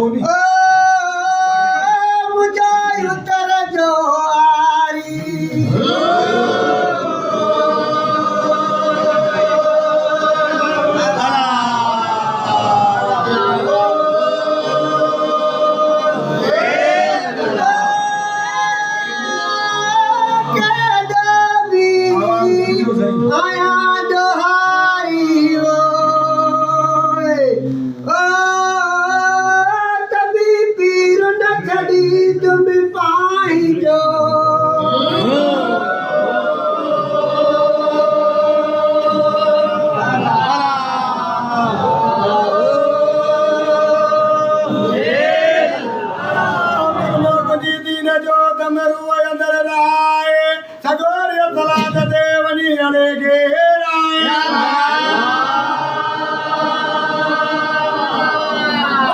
मुझे उतर जो आया दोहारी वो कभी पीर न खड़ी तुम पाई जो जो तमरु अंदर राय सगोर सलाद देवनी अड़े घेराया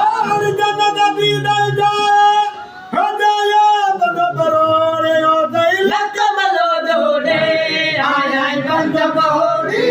और जन्नत दी दल जाए हो जाया तब बरोड़े हो दई लकमलो दोड़े आया कंज बहोड़ी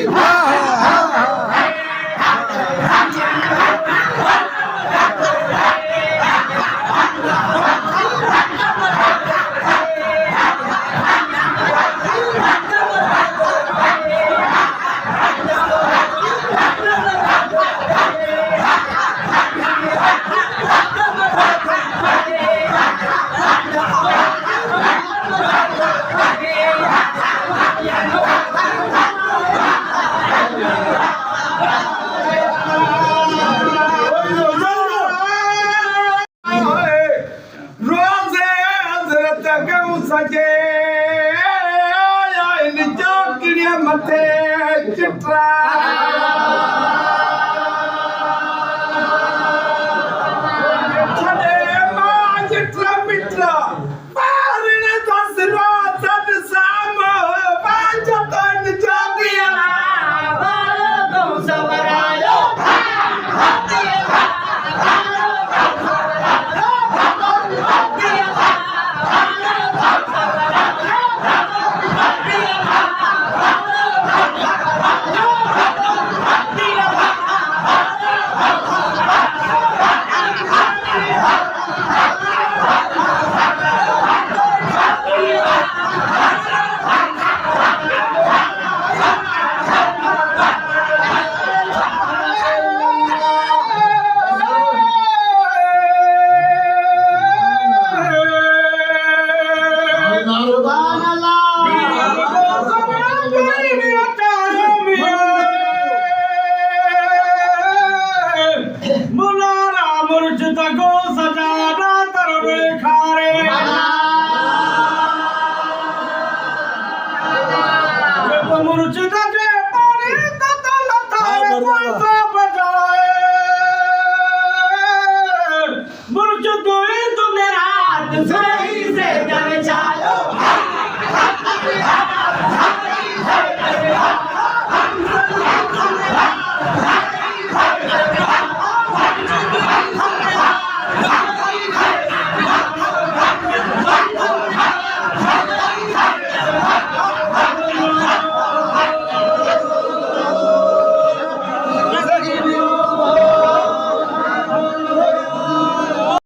सजे इन चौकड़िया मथे चिट्रा छड़े मां चिट्रा मिट्रा पारन दसरा सद साम बाजतन चौकिया बालो सवरायो को सजाना तरवे खारे मुर्शिद के पानी तल थारे पैसा बजाए मुर्शिद तो मेरा हाथ से